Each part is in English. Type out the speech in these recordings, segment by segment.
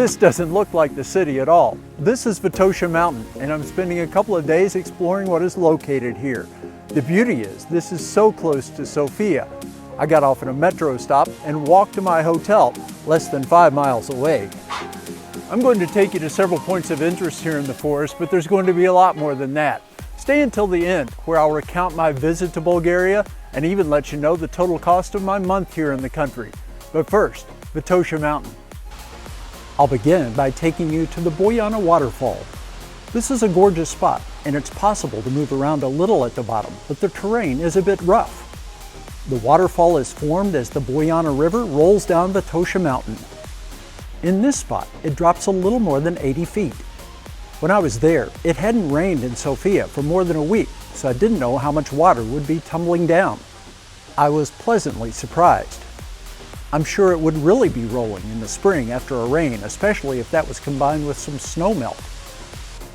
This doesn't look like the city at all. This is Vitosha Mountain, and I'm spending a couple of days exploring what is located here. The beauty is, this is so close to Sofia. I got off at a metro stop and walked to my hotel, less than 5 miles away. I'm going to take you to several points of interest here in the forest, but there's going to be a lot more than that. Stay until the end, where I'll recount my visit to Bulgaria and even let you know the total cost of my month here in the country. But first, Vitosha Mountain. I'll begin by taking you to the Boyana Waterfall. This is a gorgeous spot, and it's possible to move around a little at the bottom, but the terrain is a bit rough. The waterfall is formed as the Boyana River rolls down Vitosha Mountain. In this spot, it drops a little more than 80 feet. When I was there, it hadn't rained in Sofia for more than a week, so I didn't know how much water would be tumbling down. I was pleasantly surprised. I'm sure it would really be rolling in the spring after a rain, especially if that was combined with some snow melt.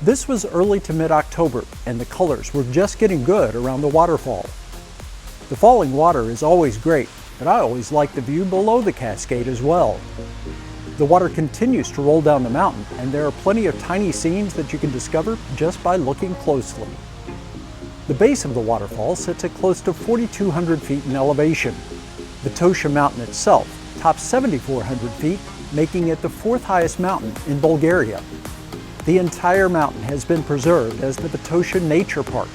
This was early to mid-October, and the colors were just getting good around the waterfall. The falling water is always great, but I always like the view below the cascade as well. The water continues to roll down the mountain, and there are plenty of tiny scenes that you can discover just by looking closely. The base of the waterfall sits at close to 4,200 feet in elevation. Vitosha Mountain itself tops 7,400 feet, making it the 4th highest mountain in Bulgaria. The entire mountain has been preserved as the Vitosha Nature Park.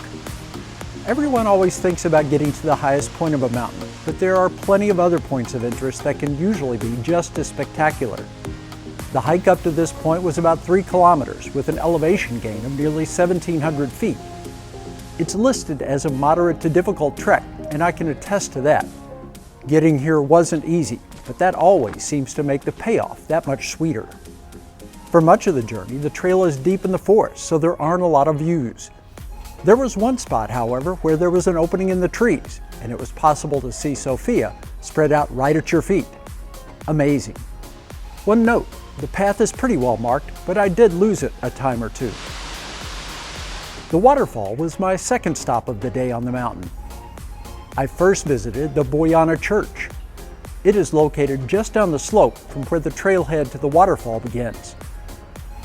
Everyone always thinks about getting to the highest point of a mountain, but there are plenty of other points of interest that can usually be just as spectacular. The hike up to this point was about 3 kilometers with an elevation gain of nearly 1,700 feet. It's listed as a moderate to difficult trek, and I can attest to that. Getting here wasn't easy, but that always seems to make the payoff that much sweeter. For much of the journey, the trail is deep in the forest, so there aren't a lot of views. There was one spot, however, where there was an opening in the trees, and it was possible to see Sofia spread out right at your feet. Amazing. One note, the path is pretty well marked, but I did lose it a time or two. The waterfall was my second stop of the day on the mountain. I first visited the Boyana church. It is located just down the slope from where the trailhead to the waterfall begins.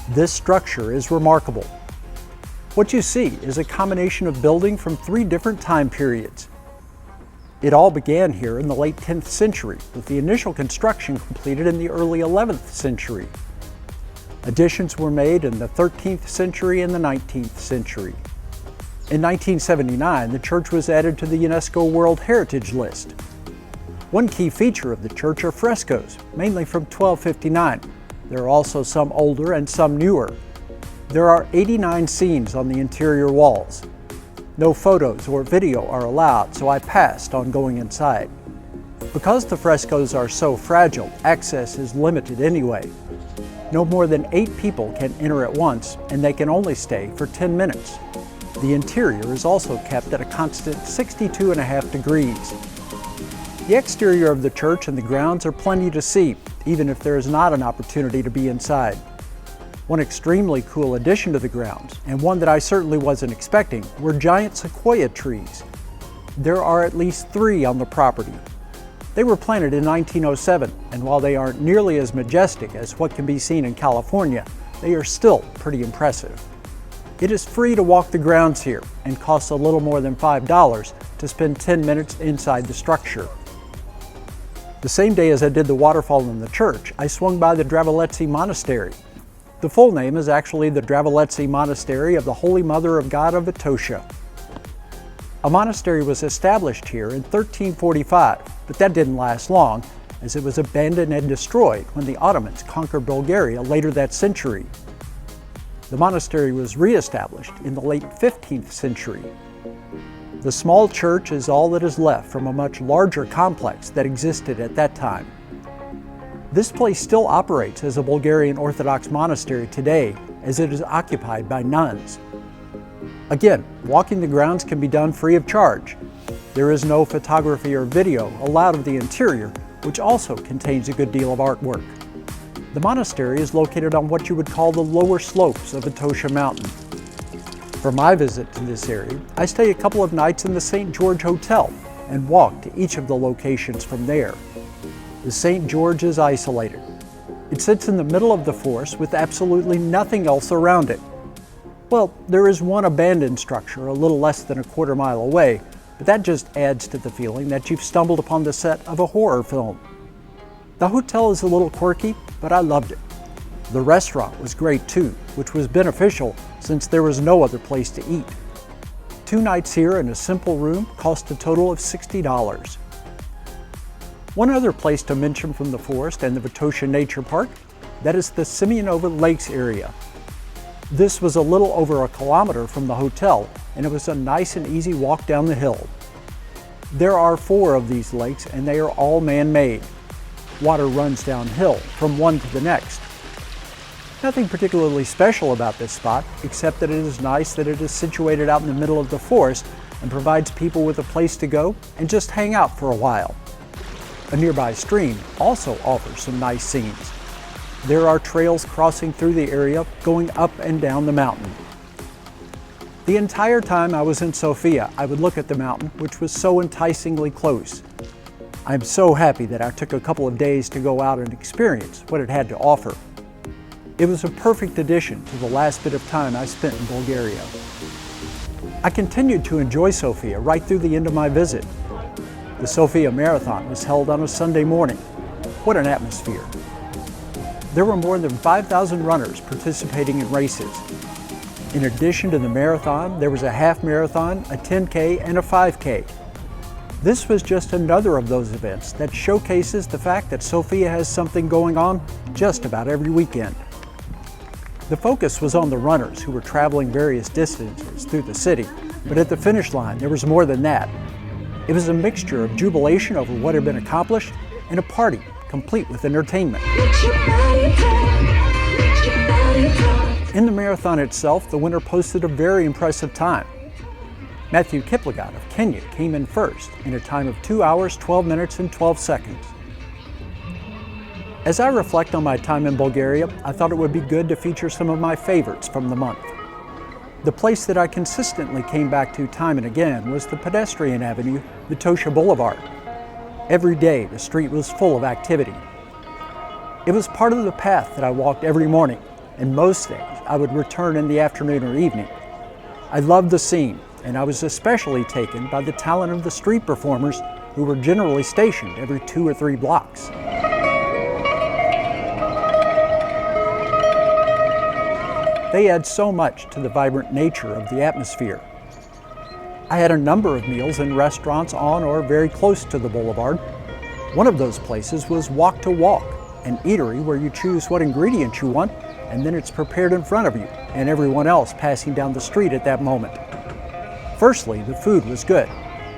This structure is remarkable. What you see is a combination of building from 3 different time periods. It all began here in the late 10th century, with the initial construction completed in the early 11th century. Additions were made in the 13th century and the 19th century. In 1979, the church was added to the UNESCO World Heritage List. One key feature of the church are frescoes, mainly from 1259. There are also some older and some newer. There are 89 scenes on the interior walls. No photos or video are allowed, so I passed on going inside. Because the frescoes are so fragile, access is limited anyway. No more than 8 people can enter at once, and they can only stay for 10 minutes. The interior is also kept at a constant 62.5 degrees. The exterior of the church and the grounds are plenty to see, even if there is not an opportunity to be inside. One extremely cool addition to the grounds, and one that I certainly wasn't expecting, were giant sequoia trees. There are at least 3 on the property. They were planted in 1907, and while they aren't nearly as majestic as what can be seen in California, they are still pretty impressive. It is free to walk the grounds here, and costs a little more than $5 to spend 10 minutes inside the structure. The same day as I did the waterfall in the church, I swung by the Dragalevtsi Monastery. The full name is actually the Dragalevtsi Monastery of the Holy Mother of God of Vitosha. A monastery was established here in 1345, but that didn't last long, as it was abandoned and destroyed when the Ottomans conquered Bulgaria later that century. The monastery was re-established in the late 15th century. The small church is all that is left from a much larger complex that existed at that time. This place still operates as a Bulgarian Orthodox monastery today, as it is occupied by nuns. Again, walking the grounds can be done free of charge. There is no photography or video allowed of the interior, which also contains a good deal of artwork. The monastery is located on what you would call the lower slopes of Vitosha Mountain. For my visit to this area, I stayed a couple of nights in the St. George Hotel and walked to each of the locations from there. The St. George is isolated. It sits in the middle of the forest with absolutely nothing else around it. Well, there is one abandoned structure a little less than a quarter mile away, but that just adds to the feeling that you've stumbled upon the set of a horror film. The hotel is a little quirky, but I loved it. The restaurant was great too, which was beneficial since there was no other place to eat. 2 nights here in a simple room cost a total of $60. One other place to mention from the forest and the Vitosha Nature Park, that is the Simeonova Lakes area. This was a little over a kilometer from the hotel, and it was a nice and easy walk down the hill. There are 4 of these lakes, and they are all man-made. Water runs downhill from one to the next. Nothing particularly special about this spot, except that it is nice that it is situated out in the middle of the forest and provides people with a place to go and just hang out for a while. A nearby stream also offers some nice scenes. There are trails crossing through the area going up and down the mountain. The entire time I was in Sofia, I would look at the mountain, which was so enticingly close. I'm so happy that I took a couple of days to go out and experience what it had to offer. It was a perfect addition to the last bit of time I spent in Bulgaria. I continued to enjoy Sofia right through the end of my visit. The Sofia Marathon was held on a Sunday morning. What an atmosphere. There were more than 5,000 runners participating in races. In addition to the marathon, there was a half marathon, a 10K, and a 5K. This was just another of those events that showcases the fact that Sofia has something going on just about every weekend. The focus was on the runners who were traveling various distances through the city, but at the finish line there was more than that. It was a mixture of jubilation over what had been accomplished and a party complete with entertainment. In the marathon itself, the winner posted a very impressive time. Matthew Kiplagat of Kenya came in first in a time of 2 hours, 12 minutes, and 12 seconds. As I reflect on my time in Bulgaria, I thought it would be good to feature some of my favorites from the month. The place that I consistently came back to time and again was the pedestrian avenue, Vitosha Boulevard. Every day, the street was full of activity. It was part of the path that I walked every morning, and most days I would return in the afternoon or evening. I loved the scene, and I was especially taken by the talent of the street performers who were generally stationed every 2 or 3 blocks. They add so much to the vibrant nature of the atmosphere. I had a number of meals in restaurants on or very close to the boulevard. One of those places was Walk to Walk, an eatery where you choose what ingredients you want and then it's prepared in front of you and everyone else passing down the street at that moment. Firstly, the food was good,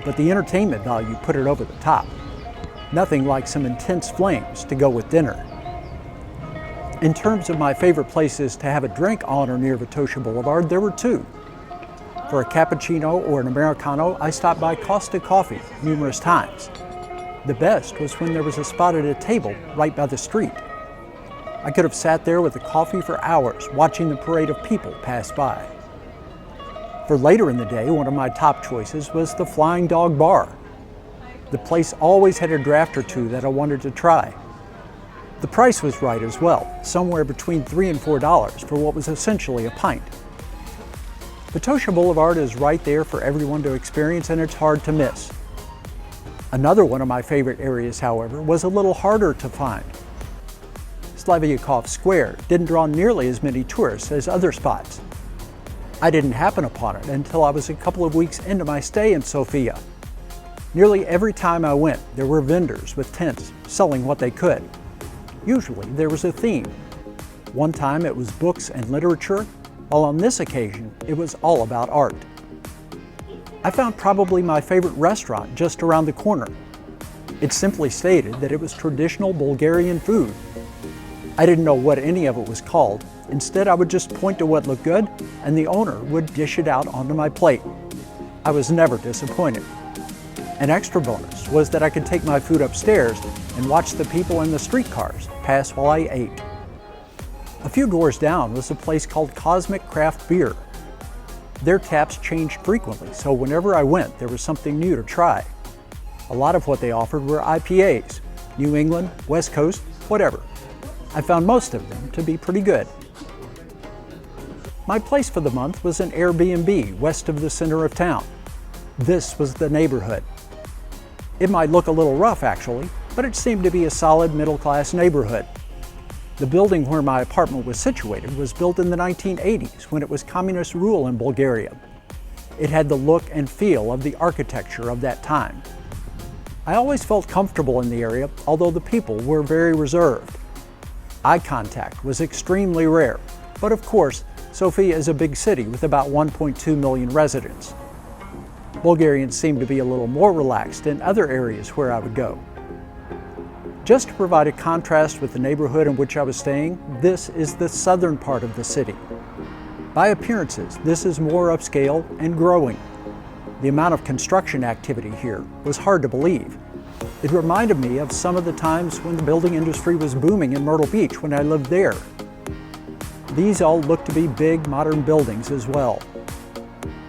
but the entertainment value put it over the top. Nothing like some intense flames to go with dinner. In terms of my favorite places to have a drink on or near Vitosha Boulevard, there were 2. For a cappuccino or an Americano, I stopped by Costa Coffee numerous times. The best was when there was a spot at a table right by the street. I could have sat there with a coffee for hours watching the parade of people pass by. For later in the day, one of my top choices was the Flying Dog Bar. The place always had a draft or 2 that I wanted to try. The price was right as well, somewhere between $3 and $4 for what was essentially a pint. Vitosha Boulevard is right there for everyone to experience, and it's hard to miss. Another one of my favorite areas, however, was a little harder to find. Slaveykov Square didn't draw nearly as many tourists as other spots. I didn't happen upon it until I was a couple of weeks into my stay in Sofia. Nearly every time I went, there were vendors with tents selling what they could. Usually there was a theme. One time it was books and literature, while on this occasion it was all about art. I found probably my favorite restaurant just around the corner. It simply stated that it was traditional Bulgarian food. I didn't know what any of it was called. Instead, I would just point to what looked good, and the owner would dish it out onto my plate. I was never disappointed. An extra bonus was that I could take my food upstairs and watch the people in the streetcars pass while I ate. A few doors down was a place called Cosmic Craft Beer. Their taps changed frequently, so whenever I went, there was something new to try. A lot of what they offered were IPAs, New England, West Coast, whatever. I found most of them to be pretty good. My place for the month was an Airbnb west of the center of town. This was the neighborhood. It might look a little rough actually, but it seemed to be a solid middle-class neighborhood. The building where my apartment was situated was built in the 1980s when it was communist rule in Bulgaria. It had the look and feel of the architecture of that time. I always felt comfortable in the area, although the people were very reserved. Eye contact was extremely rare, but of course, Sofia is a big city with about 1.2 million residents. Bulgarians seem to be a little more relaxed in other areas where I would go. Just to provide a contrast with the neighborhood in which I was staying, this is the southern part of the city. By appearances, this is more upscale and growing. The amount of construction activity here was hard to believe. It reminded me of some of the times when the building industry was booming in Myrtle Beach when I lived there. These all look to be big modern buildings as well.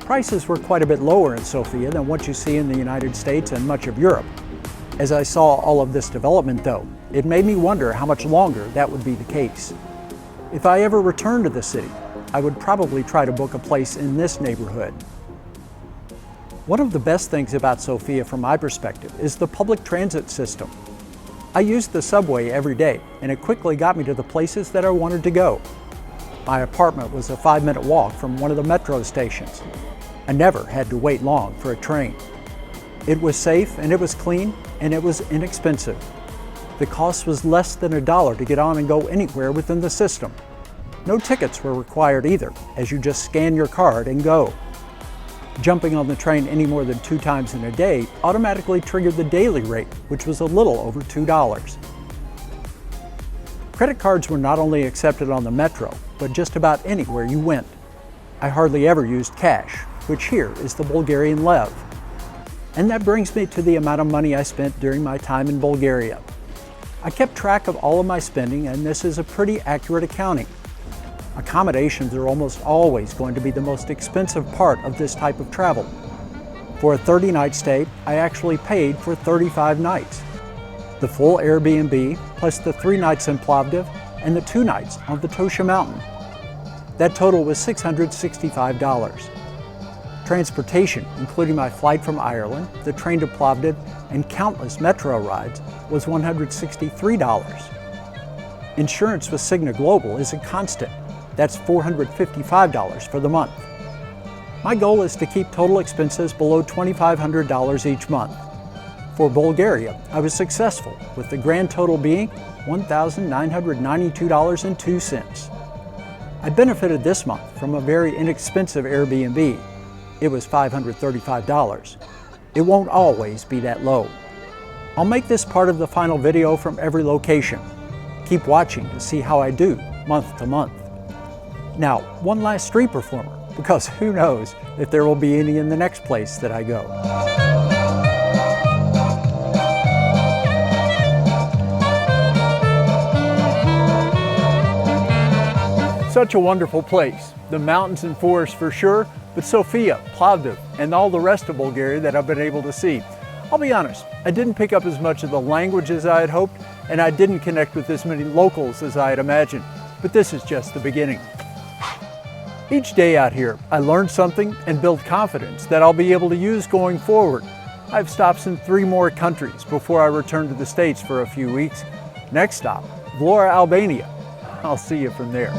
Prices were quite a bit lower in Sofia than what you see in the United States and much of Europe. As I saw all of this development though, it made me wonder how much longer that would be the case. If I ever returned to the city, I would probably try to book a place in this neighborhood. One of the best things about Sofia from my perspective is the public transit system. I used the subway every day and it quickly got me to the places that I wanted to go. My apartment was a 5-minute walk from one of the metro stations. I never had to wait long for a train. It was safe and it was clean and it was inexpensive. The cost was less than $1 to get on and go anywhere within the system. No tickets were required either, as you just scan your card and go. Jumping on the train any more than 2 times in a day automatically triggered the daily rate, which was a little over $2. Credit cards were not only accepted on the metro, but just about anywhere you went. I hardly ever used cash, which here is the Bulgarian lev. And that brings me to the amount of money I spent during my time in Bulgaria. I kept track of all of my spending, and this is a pretty accurate accounting. Accommodations are almost always going to be the most expensive part of this type of travel. For a 30-night stay, I actually paid for 35 nights. The full Airbnb, plus the 3 nights in Plovdiv and the 2 nights on Vitosha Mountain. That total was $665. Transportation, including my flight from Ireland, the train to Plovdiv, and countless metro rides, was $163. Insurance with Cigna Global is a constant. That's $455 for the month. My goal is to keep total expenses below $2,500 each month. For Bulgaria, I was successful, with the grand total being $1,992.02. I benefited this month from a very inexpensive Airbnb. It was $535. It won't always be that low. I'll make this part of the final video from every location. Keep watching to see how I do month to month. Now, one last street performer, because who knows if there will be any in the next place that I go. Such a wonderful place. The mountains and forests for sure, but Sofia, Plovdiv, and all the rest of Bulgaria that I've been able to see. I'll be honest, I didn't pick up as much of the language as I had hoped, and I didn't connect with as many locals as I had imagined, but this is just the beginning. Each day out here, I learned something and built confidence that I'll be able to use going forward. I've stops in 3 more countries before I return to the States for a few weeks. Next stop, Vlora, Albania. I'll see you from there.